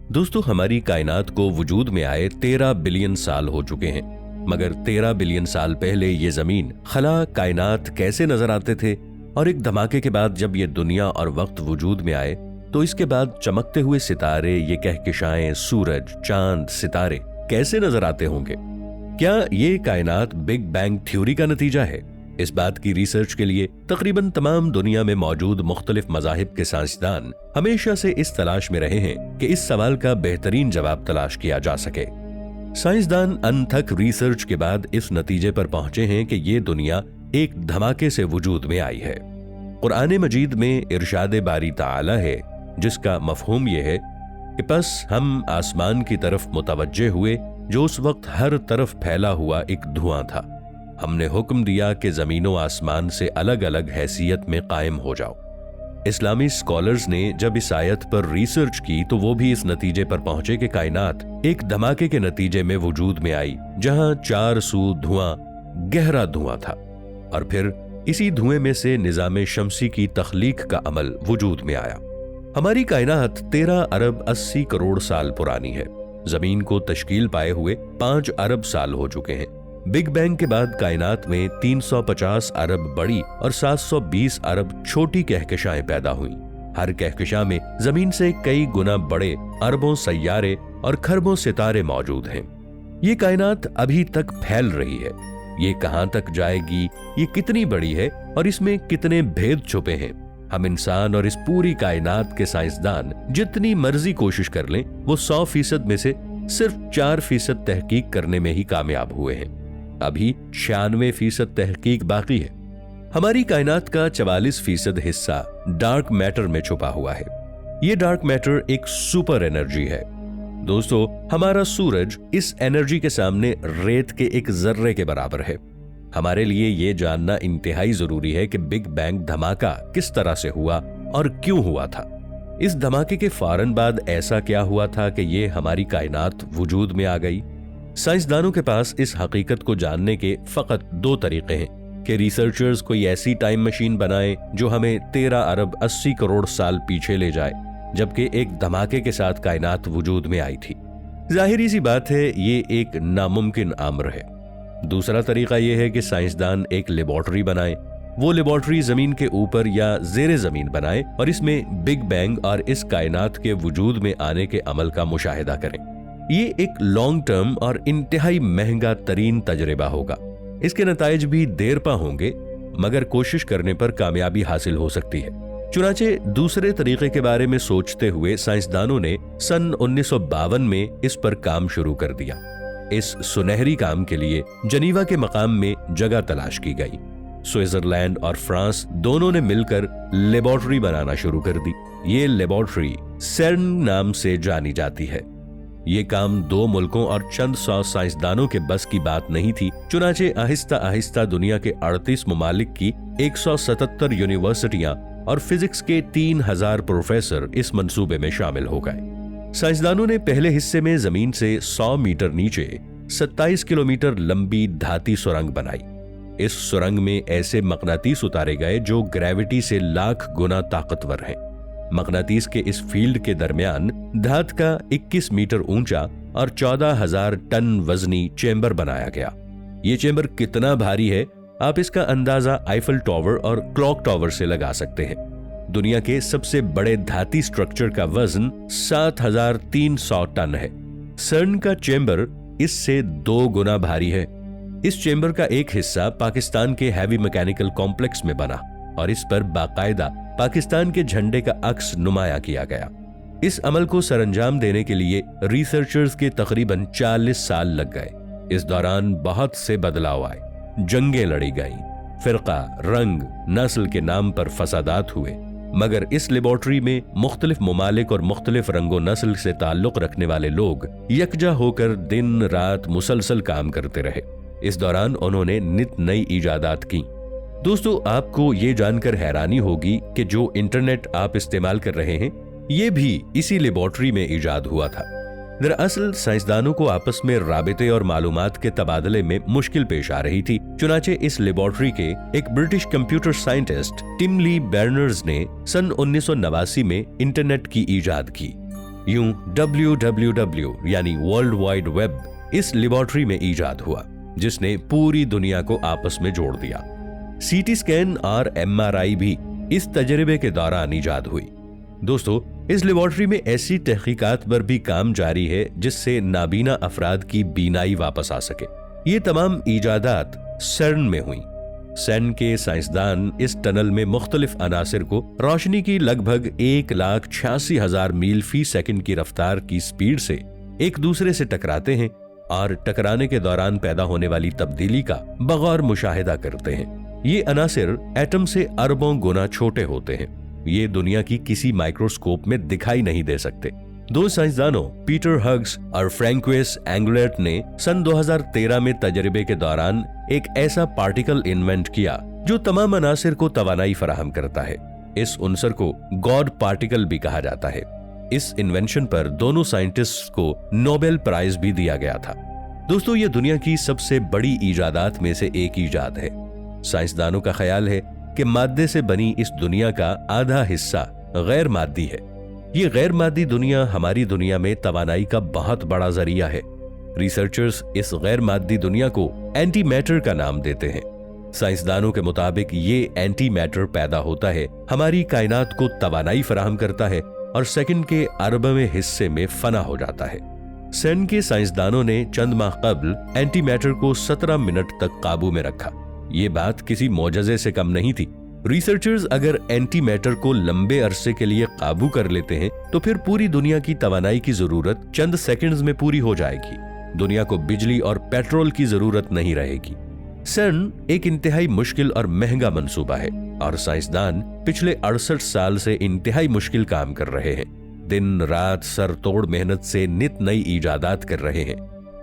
दोस्तों, हमारी कायनात को वजूद में आए 13 बिलियन साल हो चुके हैं, मगर 13 बिलियन साल पहले ये जमीन, खला, कायनात कैसे नजर आते थे, और एक धमाके के बाद जब ये दुनिया और वक्त वजूद में आए तो इसके बाद चमकते हुए सितारे, ये कहकशाएं, सूरज, चांद, सितारे कैसे नजर आते होंगे? क्या ये कायनात बिग बैंग थ्योरी का नतीजा है? इस बात की रिसर्च के लिए तकरीबन तमाम दुनिया में मौजूद मुख्तलिफ मज़ाहिब के साइंसदान हमेशा से इस तलाश में रहे हैं कि इस सवाल का बेहतरीन जवाब तलाश किया जा सके। साइंसदान अनथक रिसर्च के बाद इस नतीजे पर पहुंचे हैं कि ये दुनिया एक धमाके से वजूद में आई है। कुरान मजीद में इरशाद बारी ताला है, जिसका मफहूम ये है कि बस हम आसमान की तरफ मुतवज्जे हुए जो उस वक्त हर तरफ फैला हुआ एक धुआं था। हमने हुक्म दिया कि जमीनो आसमान से अलग अलग हैसियत में कायम हो जाओ। इस्लामी स्कॉलर्स ने जब इस आयत पर रिसर्च की तो वो भी इस नतीजे पर पहुंचे कि कायनात एक धमाके के नतीजे में वजूद में आई, जहां चार सू धुआं, गहरा धुआं था, और फिर इसी धुएं में से निजाम शमसी की तख्लीक का अमल वजूद में आया। हमारी कायनात 13 अरब 80 करोड़ साल पुरानी है। जमीन को तश्कील पाए हुए 5 अरब साल हो चुके हैं। बिग बैंग के बाद कायनात में 350 अरब बड़ी और 720 अरब छोटी कहकशाएं पैदा हुई। हर कहकशा में जमीन से कई गुना बड़े अरबों सैयारे और खरबों सितारे मौजूद हैं। ये कायनात अभी तक फैल रही है। ये कहां तक जाएगी, ये कितनी बड़ी है और इसमें कितने भेद छुपे हैं, हम इंसान और इस पूरी कायनात के साइंसदान जितनी मर्जी कोशिश कर लें, वो 100% में से सिर्फ 4% तहकीक करने में ही कामयाब हुए हैं। अभी 96% तहकीक बाकी है। हमारी कायनात का 44% हिस्सा डार्क मैटर में छुपा हुआ है। ये डार्क मैटर एक सुपर एनर्जी है। दोस्तों, हमारा सूरज इस एनर्जी के सामने रेत के एक जर्रे के बराबर है। हमारे लिए ये जानना इंतहाई जरूरी है कि बिग बैंग धमाका किस तरह से हुआ और क्यों हुआ था। इस धमाके के फौरन बाद ऐसा क्या हुआ था कि ये हमारी कायनात वजूद में आ गई? साइंसदानों के पास इस हकीकत को जानने के फकत 2 तरीके हैं कि रिसर्चर्स कोई ऐसी टाइम मशीन बनाएं जो हमें 13 अरब 80 करोड़ साल पीछे ले जाए, जबकि एक धमाके के साथ कायनात वजूद में आई थी। जाहिर सी बात है, ये एक नामुमकिन अम्र है। दूसरा तरीका यह है कि साइंसदान एक लेबोरेटरी बनाएं। वो लेबोरेटरी जमीन के ऊपर या जेरे जमीन बनाएं और इसमें बिग बैंग और इस कायनात के वजूद में आने के अमल का मुशाहिदा करें। ये एक लॉन्ग टर्म और इंतहाई महंगा तरीन तजर्बा होगा। इसके नताइज भी देर पा होंगे, मगर कोशिश करने पर कामयाबी हासिल हो सकती है। चुनाचे दूसरे तरीके के बारे में सोचते हुए साइंसदानों ने सन 1952 में इस पर काम शुरू कर दिया। इस सुनहरी काम के लिए जनीवा के मकाम में जगह तलाश की गई। स्विट्जरलैंड और फ्रांस दोनों ने मिलकर लेबोरेटरी बनाना शुरू कर दी। ये लेबोरेटरी सेर्न नाम से जानी जाती है। ये काम 2 मुल्कों और चंद 100 साइंसदानों के बस की बात नहीं थी। चुनाचे आहिस्ता आहिस्ता दुनिया के 38 ममालिक की 177 यूनिवर्सिटियां और फिजिक्स के 3000 प्रोफेसर इस मंसूबे में शामिल हो गए। साइंसदानों ने पहले हिस्से में जमीन से 100 मीटर नीचे 27 किलोमीटर लंबी धाती सुरंग बनाई। इस सुरंग में ऐसे मकनातीस उतारे गए जो ग्रेविटी से लाख गुना ताकतवर हैं। मकनातीस के इस फील्ड के दरमियान धात का 21 मीटर ऊंचा और 14,000 टन वजनी चेंबर बनाया गया। ये चेंबर कितना भारी है, आप इसका अंदाजा आईफल टावर और क्लॉक टावर से लगा सकते हैं। दुनिया के सबसे बड़े धाती स्ट्रक्चर का वजन 7,300 टन है। सर्न का चेंबर इससे 2 गुना भारी है। इस चेंबर का एक हिस्सा पाकिस्तान के हैवी मैकेनिकल कॉम्प्लेक्स में बना और इस पर बाकायदा पाकिस्तान के झंडे का अक्स नुमाया किया गया। इस अमल को सरंजाम देने के लिए रिसर्चर्स के तकरीबन 40 साल लग गए। इस दौरान बहुत से बदलाव आए, जंगें लड़ी गईं, फिरका, रंग, नस्ल के नाम पर फसादात हुए, मगर इस लेबोरेटरी में मुख्तलिफ ममालिक और मुख्तलिफ रंगो नस्ल से ताल्लुक रखने वाले लोग यकजा होकर दिन रात मुसलसल काम करते रहे। इस दौरान उन्होंने नित नई इजादात की। दोस्तों, आपको ये जानकर हैरानी होगी कि जो इंटरनेट आप इस्तेमाल कर रहे हैं, ये भी इसी लेबोरेटरी में इजाद हुआ था। दरअसल साइंसदानों को आपस में राबिते और मालूमात के तबादले में मुश्किल पेश आ रही थी। चुनाचे इस लेबोरेटरी के एक ब्रिटिश कंप्यूटर साइंटिस्ट टिम ली बर्नर्स ने सन 1989 में इंटरनेट की इजाद की। यूं WWW यानी वर्ल्ड वाइड वेब इस लेबोरेटरी में इजाद हुआ जिसने पूरी दुनिया को आपस में जोड़ दिया। सीटी स्कैन और MRI भी इस तजर्बे के दौरान इजाद हुई। दोस्तों, इस लेबोरेटरी में ऐसी तहकीकात पर भी काम जारी है जिससे नाबीना अफराद की बीनाई वापस आ सके। ये तमाम इजादात CERN में हुई। CERN के साइंसदान इस टनल में मुख्तलिफ अनासिर को रोशनी की लगभग 1,86,000 मील फी सेकंड की रफ्तार की स्पीड से एक दूसरे से टकराते हैं और टकराने के दौरान पैदा होने वाली तब्दीली का बगौर मुशाहिदा करते हैं। ये अनासिर एटम से अरबों गुना छोटे होते हैं। ये दुनिया की किसी माइक्रोस्कोप में दिखाई नहीं दे सकते। दो साइंसदानों पीटर हग्स और फ्रैंकोइस एंगुलेट ने सन 2013 में तजर्बे के दौरान एक ऐसा पार्टिकल इन्वेंट किया जो तमाम अनासिर को तवानाई फराहम करता है। इस उनसर को गॉड पार्टिकल भी कहा जाता है। इस इन्वेंशन पर दोनों साइंटिस्ट्स को नोबेल प्राइज भी दिया गया था। दोस्तों, ये दुनिया की सबसे बड़ी इजादात में से एक इजाद है। साइंसदानों का ख्याल है कि मादे से बनी इस दुनिया का आधा हिस्सा गैर मादी है। ये गैर मादी दुनिया हमारी दुनिया में तवानाई का बहुत बड़ा जरिया है। रिसर्चर्स इस गैर मादी दुनिया को एंटी मैटर का नाम देते हैं। साइंसदानों के मुताबिक ये एंटी मैटर पैदा होता है, हमारी कायनात को तवानाई फराहम करता है और सेकंड के अरबवें हिस्से में फना हो जाता है। CERN के साइंसदानों ने चंद माह कबल एंटी मैटर को 17 मिनट तक काबू में रखा। ये बात किसी मौजज़े से कम नहीं थी। रिसर्चर्स अगर एंटी मैटर को लंबे अरसे के लिए काबू कर लेते हैं तो फिर पूरी दुनिया की तवानाई की जरूरत चंद सेकंड्स में पूरी हो जाएगी। दुनिया को बिजली और पेट्रोल की जरूरत नहीं रहेगी। CERN एक इंतहाई मुश्किल और महंगा मंसूबा है और साइंसदान पिछले 68 साल से इंतहाई मुश्किल काम कर रहे हैं। दिन रात सर तोड़ मेहनत से नित नई इजादात कर रहे हैं।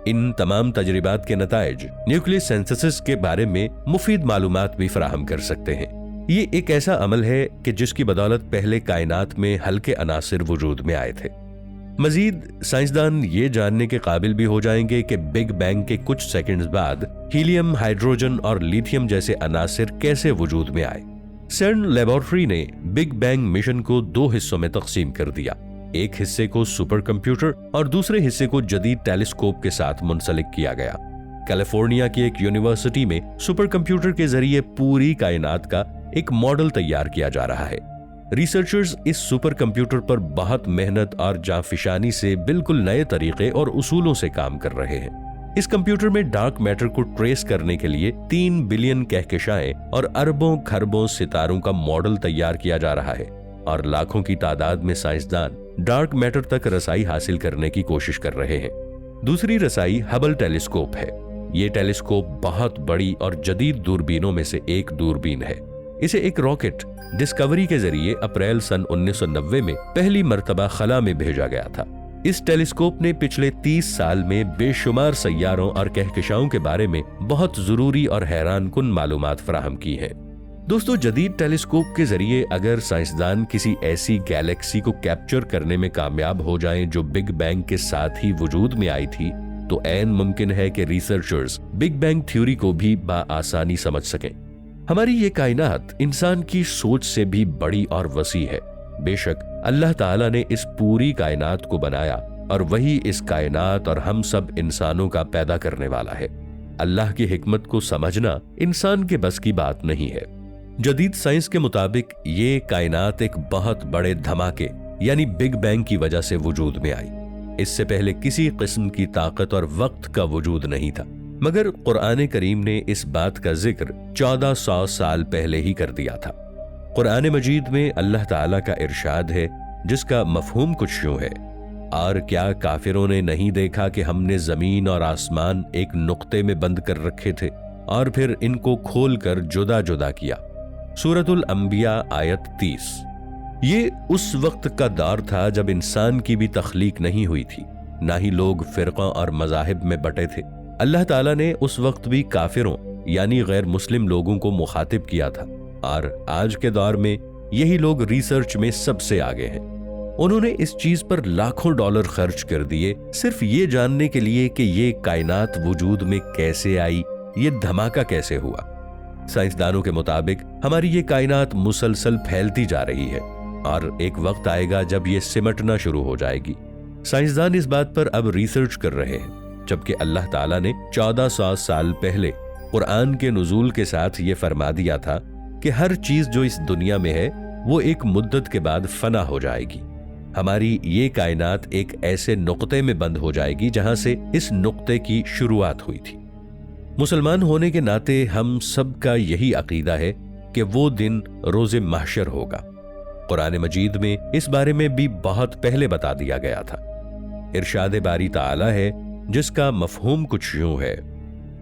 इन तमाम तजरिबात के नताइज न्यूक्लियर सिंथेसिस के बारे में मुफीद मालूमात भी फराहम कर सकते हैं। ये एक ऐसा अमल है कि जिसकी बदौलत पहले कायनात में हल्के अनासिर वजूद में आए थे। मजीद साइंसदान ये जानने के काबिल भी हो जाएंगे कि बिग बैंग के कुछ सेकंड्स बाद हीलियम, हाइड्रोजन और लिथियम जैसे अनासिर कैसे वजूद में आए। CERN लेबोरेटरी ने बिग बैंग मिशन को 2 हिस्सों में तकसीम कर दिया। एक हिस्से को सुपर कंप्यूटर और दूसरे हिस्से को जदीद टेलीस्कोप के साथ मुंसलिक किया गया। कैलिफोर्निया की एक यूनिवर्सिटी में सुपर कंप्यूटर के जरिए पूरी कायनात का एक मॉडल तैयार किया जा रहा है। रिसर्चर्स इस सुपर कंप्यूटर पर बहुत मेहनत और जांफिशानी से बिल्कुल नए तरीके और उसूलों से काम कर रहे हैं। इस कंप्यूटर में डार्क मैटर को ट्रेस करने के लिए 3 बिलियन कहकशाएं और अरबों खरबों सितारों का मॉडल तैयार किया जा रहा है और लाखों की तादाद में साइंसदान डार्क मैटर तक रसाई हासिल करने की कोशिश कर रहे हैं। दूसरी रसाई हबल टेलीस्कोप है। ये टेलीस्कोप बहुत बड़ी और जदीद दूरबीनों में से एक दूरबीन है। इसे एक रॉकेट डिस्कवरी के जरिए अप्रैल सन 1990 में पहली मर्तबा खला में भेजा गया था। इस टेलीस्कोप ने पिछले 30 साल में बेशुमार सैयारों और कहकशाओं के बारे में बहुत जरूरी और हैरान कुन मालूमात फराहम की हैं। दोस्तों, जदीद टेलीस्कोप के जरिए अगर साइंसदान किसी ऐसी गैलेक्सी को कैप्चर करने में कामयाब हो जाएं जो बिग बैंग के साथ ही वजूद में आई थी, तो ऐन मुमकिन है कि रिसर्चर्स बिग बैंग थ्योरी को भी बाआसानी समझ सकें। हमारी ये कायनात इंसान की सोच से भी बड़ी और वसी है। बेशक अल्लाह ताला ने इस पूरी कायनात को बनाया और वही इस कायनात और हम सब इंसानों का पैदा करने वाला है। अल्लाह की हिकमत को समझना इंसान के बस की बात नहीं है। जदीद साइंस के मुताबिक ये कायनात एक बहुत बड़े धमाके यानी बिग बैंग की वजह से वजूद में आई। इससे पहले किसी किस्म की ताकत और वक्त का वजूद नहीं था, मगर कुरान करीम ने इस बात का जिक्र 1400 साल पहले ही कर दिया था। कुरान मजीद में अल्लाह ताला का इरशाद है जिसका मफहूम कुछ यूं है, और क्या काफिरों ने नहीं देखा कि हमने जमीन और आसमान एक नुक्ते में बंद कर रखे थे और फिर इनको खोल कर जुदा जुदा किया। सूरतुल अंबिया आयत 30। ये उस वक्त का दौर था जब इंसान की भी तख्लीक नहीं हुई थी, ना ही लोग फिरका और मजाहिब में बटे थे। अल्लाह ताला ने उस वक्त भी काफिरों यानी गैर मुस्लिम लोगों को मुखातिब किया था, और आज के दौर में यही लोग रिसर्च में सबसे आगे हैं। उन्होंने इस चीज पर लाखों डॉलर खर्च कर दिए सिर्फ ये जानने के लिए कि ये कायनात वजूद में कैसे आई, ये धमाका कैसे हुआ। साइंसदानों के मुताबिक हमारी ये कायनात मुसलसल फैलती जा रही है और एक वक्त आएगा जब ये सिमटना शुरू हो जाएगी। साइंसदान इस बात पर अब रिसर्च कर रहे हैं, जबकि अल्लाह ताला ने 1400 साल पहले कुरान के नुज़ूल के साथ ये फरमा दिया था कि हर चीज जो इस दुनिया में है वो एक मुद्दत के बाद फना हो जाएगी। हमारी ये कायनात एक ऐसे नुक्ते में बंद हो जाएगी जहां से इस नुक्ते की शुरुआत हुई थी। मुसलमान होने के नाते हम सब का यही अकीदा है कि वो दिन रोज़े महशर होगा। कुरान मजीद में इस बारे में भी बहुत पहले बता दिया गया था। इरशाद बारी ताला है जिसका मफहूम कुछ यूं है,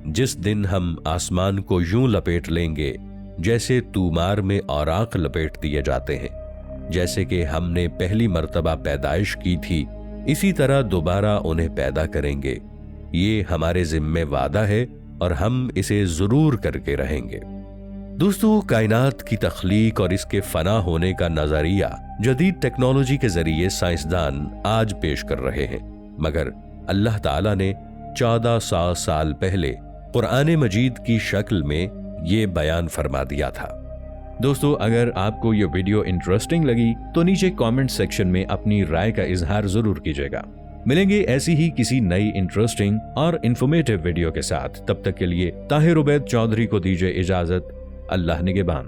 जिस दिन हम आसमान को यूं लपेट लेंगे जैसे तूमार में औराक लपेट दिए जाते हैं, जैसे कि हमने पहली मर्तबा पैदाइश की थी इसी तरह दोबारा उन्हें पैदा करेंगे। ये हमारे जिम्मे वादा है और हम इसे जरूर करके रहेंगे। दोस्तों, कायनात की तख्लीक और इसके फना होने का नजरिया जदीद टेक्नोलॉजी के जरिए साइंसदान आज पेश कर रहे हैं, मगर अल्लाह ताला ने 1400 साल पहले कुरान मजीद की शक्ल में ये बयान फरमा दिया था। दोस्तों, अगर आपको ये वीडियो इंटरेस्टिंग लगी तो नीचे कमेंट सेक्शन में अपनी राय का इजहार जरूर कीजिएगा। मिलेंगे ऐसी ही किसी नई इंटरेस्टिंग और इंफॉर्मेटिव वीडियो के साथ। तब तक के लिए ताहिर उबैद चौधरी को दीजिए इजाजत। अल्लाह निगहबान।